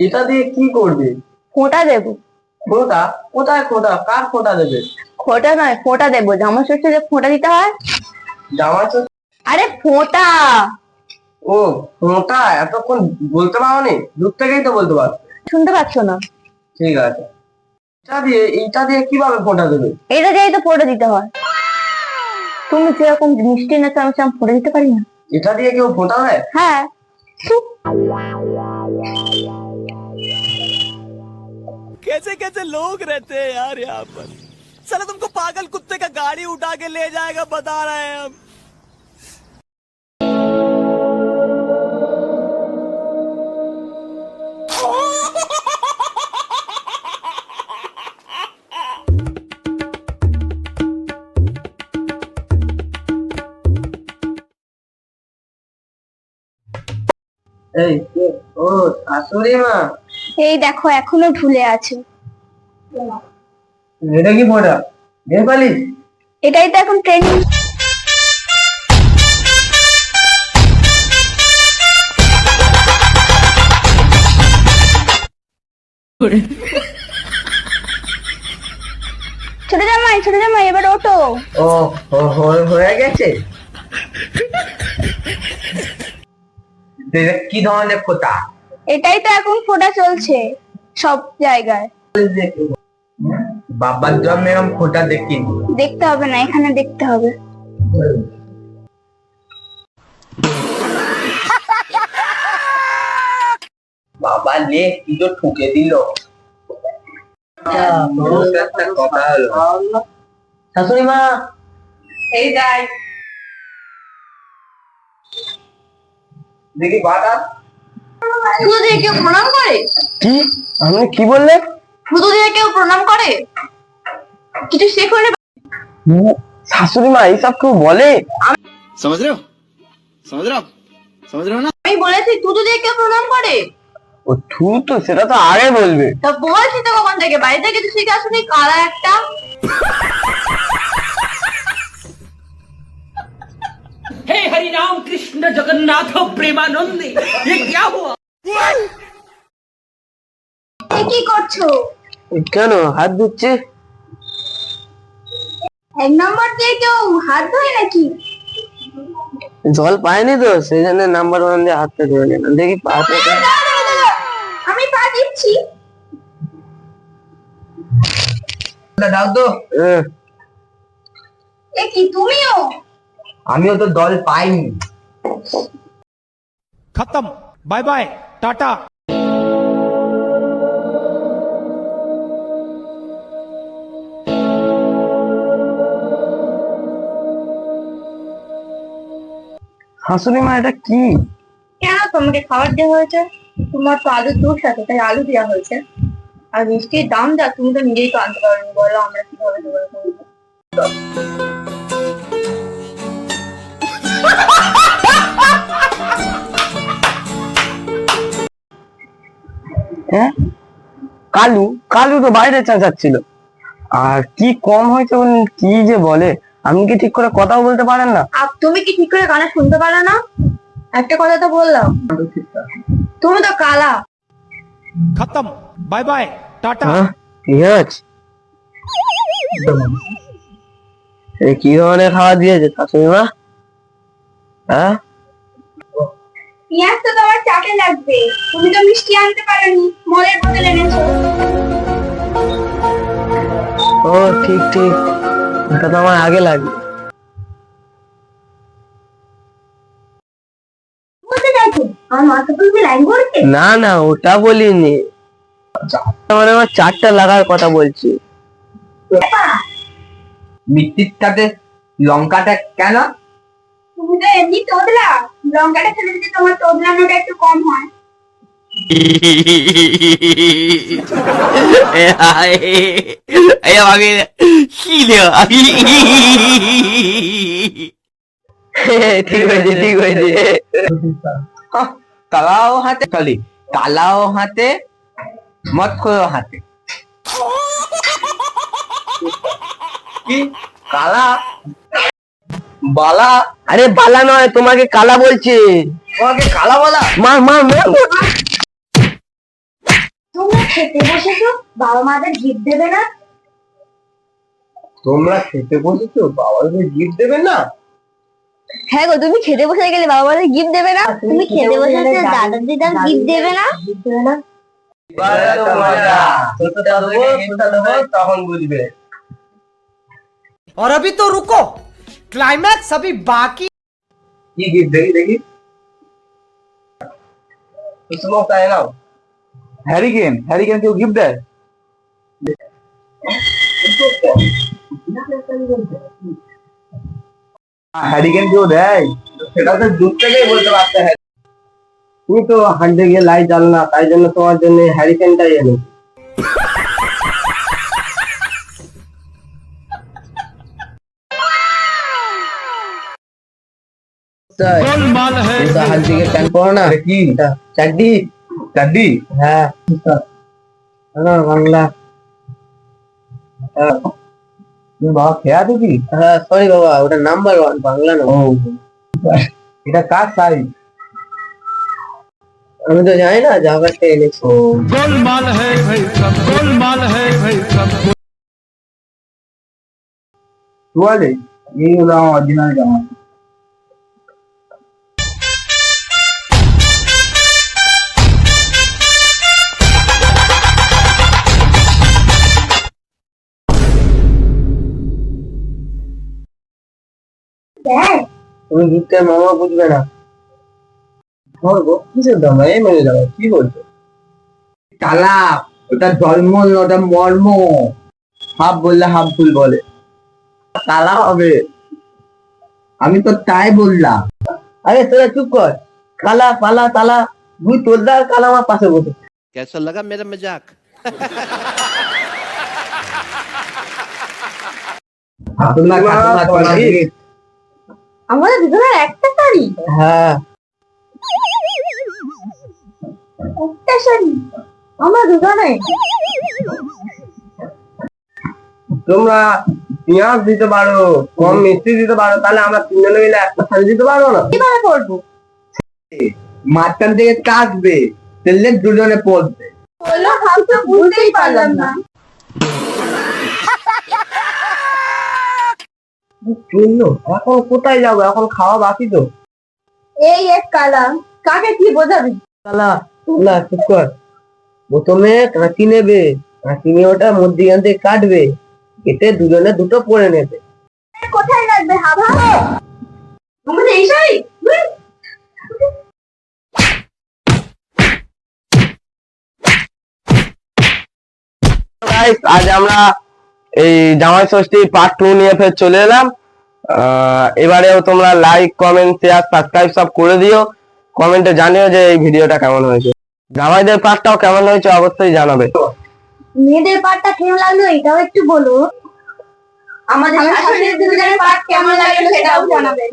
এটা দিয়ে কি করবে? ফোঁটা দেবো। ফোঁটা? কোথায় ফোঁটা? কার ফোঁটা দেবে? ফোঁটা নয়, ফোঁটা দেবো। জামা ষষ্ঠীতে যে ফোঁটা দিতে হয়। জামা ষষ্ঠী? আরে ফোঁটা। ও ফোঁটা, এতক্ষণ বলতে পারোনি? দূর থেকেই তো বলতে পারো। শুনতে পাচ্ছ না? ঠিক আছে। এইটা দিয়ে কিভাবে ফোঁটা দেবে? এটা দিয়েই তো ফোঁটা দিতে হয়। তুমি যেরকম মিষ্টি না আমি সেরকম ফোঁটা দিতে পারি না। এটা দিয়ে কেউ ফোঁটা দেয়? হ্যাঁ। कैसे कैसे लोग रहते हैं यार यहाँ पर। साला तुमको पागल कुत्ते का गाड़ी उठा के ले जाएगा बता रहे हैं हम। এই কে? ও শাশুড়ি মা। এই দেখো এখনো ঝুলে আছে। এটা কি ফোঁটা? নেপালি? এটাই তো এখন ট্রেনিং। ছোট জামাই এবার ওঠো। ও হয়ে গেছে। এটা কি ধরনের ফোঁটা? এটাই তো এখন ফোঁটা চলছে সব জায়গায়। বাবার জন্মে এরকম ফোঁটা দেখিনি। দেখতে হবে না, এখানে দেখতে হবে। বাবা লে কি তো ঠুকে দিল। একটা কথা হলো। শাশুড়ি মা এই যাই দেখি বাটা। ফুটো দিয়ে কেউ প্রণাম করে? কি? আপনি কি বললে? ফুটো দিয়ে কেউ প্রণাম করে? কিছু শেখো রে। শাশুড়ি মা এইসব কেউ বলে? समझ रहे हो समझ रहे हो ना। আমি বলেছি ফুটো দিয়ে কেউ প্রণাম করে? ও থু তো সেটা তো আগে বলবে। তা বলছি তো কখন থেকে, বাড়ি থেকে কিছু শিখে আসুনি কারা একটা। हे हरि राम कृष्ण जगन्नाथ प्रेमानंद ये क्या हुआ। কি করছো? কেন হাত ধুচ্ছে? এক নম্বর দিয়ে কেউ হাত ধোয় নাকি? জল পায়নি তো সেই জন্য নাম্বার 1 দিয়ে হাতটা ধরে নিলাম। দেখি পাতে আমি পা দিচ্ছি। দাও তো। এ কি তুমিও? আমিও তো জল পাইনি। खत्म बाय बाय टाटा। শাশুড়ি মা এটা কি? কেন তোমাকে খাবার দেওয়া হয়েছে? তোমার তো আলু দোষ আছে তাই আলু দেওয়া হয়েছে। আর মিষ্টির দাম যা, তুমি তো নিজেই তো আনতে পারোনি, বলো আমরা কিভাবে জোগাড় করবো? হ্যাঁ কালু কালু তো বাইরে চেঁচাচ্ছিল। আর কি কম হয়েছে কি যে বলে। আপনি কি ঠিক করে কথাও বলতে পারেন না? আর তুমি কি ঠিক করে গানে শুনতে পারো না? একটা কথা তো বললাম, তুমি তো কালা। खत्म बाय बाय टाटा। হ্যাঁ ঠিক আছে। এই কি ধরনের খাওয়া দিয়েছে শাশুড়ি মা? হ্যাঁ পেঁয়াজ তো তোমার চাটে লাগবে, তুমি তো মিষ্টি আনতে পারোনি, মলের বোতল এনেছো। ও ঠিক ঠিক, এটা তো আমার আগে লাগবে। বলতে চাইছো আমার মাথা তুলতে লাইন করছে? না না ওটা বলিনি, মানে আমার 4টা লাগার কথা বলছি। মিষ্টির সাথে লঙ্কাটা কেন? তুমি তো এমনি তোদলা, লঙ্কাটা খেলে যদি তোমার তোদলানোটা একটু কম হয়। ঠিক হয়েছে ঠিক হয়েছে। তালাও হাতে খালি, তালাও হাতে মত করো হাতে। কি কালা বালা? আরে বালা নয়, তোমাকে কালা বলছে। তোমাকে কালা বলা? মার মার মার। খেতে বসেছো, বাবা মাদের গিফট দেবে না? তোমরা খেতে বসেছো, বাবাকে গিফট দেবে না? হ্যাঁ গো, তুমি খেতে বসে গেলে বাবা মাদের গিফট দেবে না? তুমি খেতে বসে গেলে দাদা দিদার গিফট দেবে না? তখন বুঝবে। और अभी तो रुको, क्लाइमैक्स अभी बाकी। কি গিফট দেখি দেখি। তাই নাও। হ্যারিকেন কেউ গিফট দেয়? হ্যারিকেন কেউ দেয়? সেটা তো দূর থেকেই বলতে পারতে। তুমি তো হাঁটতে গিয়ে লাইট জ্বাল না, তাই জন্য তোমার জন্য হ্যারিকেনটাই এলো। হাত দিকে প্যান্ট পরো না কি? চাড্ডি চাড্ডি? হ্যাঁ বাংলা। তুমি বাবা খেয়া দেখি? হ্যাঁ সরি বাবা, ওটা নাম্বার 1 বাংলা না। এটা কার সাইজ? আমি তো জানি না, জায়গা থেকে এনেছি। गोलमाल है भाई सब, गोलमाल है भाई सब। তোয়ালে এই হলো আমার অরিজিনাল জামা। তুমি গিফটের মামা বুঝবে না। ধরবো কিসের দাম? এই মেরে যাবো, কি বলছো? তালা, ওটা জন্ম, ওটা মর্ম। হাফ বললে হাফ ভুল বলে, তালা হবে। আমি তো তাই বললাম। আরে তোরা চুপ কর। কালা পালা তালা, তুই তোর দা কালা আমার পাশে বসে। कैसा लगा मेरा मजाक? আমাদের দুজনের একটা শাড়ি? হ্যাঁ একটা শাড়ি আমরা দুজনে? তোমরা পেঁয়াজ দিতে পারো, কম মিষ্টি দিতে পারো, তাহলে আমরা তিনজনে মিলে একটা শাড়ি দিতে পারবো না? কিভাবে করবো? মাঝখান থেকে কাটবে, তেলে দুজনে পড়বে। বললো হাল তো বুঝতেই পারলাম না। এখন কোথায় যাবো? এখন খাওয়া বাকি তো। এই এক কালা, কাকে কি বোঝাবি? কালা না, চুপ কর। প্রথমে কাঁচি নেবে, কাঁচি নিয়ে ওটা মধ্যিখান থেকে কাটবে, কেটে দুজনে দুটো পরে নেবে। কোথায় লাগবে হাভা? আমাদের এই শাড়ি? আজ আমরা এই জামাই ষষ্ঠী পার্ট 2 নিয়ে ফের চলে এলাম। এবারেও তোমরা লাইক কমেন্ট শেয়ার সাবস্ক্রাইব সব করে দিও। কমেন্টে জানিও যে এই ভিডিওটা কেমন হয়েছে। জামাইদের পার্টটাও কেমন হয়েছে অবশ্যই জানাবে। মেয়েদের পার্টটা কেমন লাগলো এটাও একটু বলো। আমাদের শাশুড়ির দুজনের পার্ট কেমন লাগলো সেটাও জানাবেন।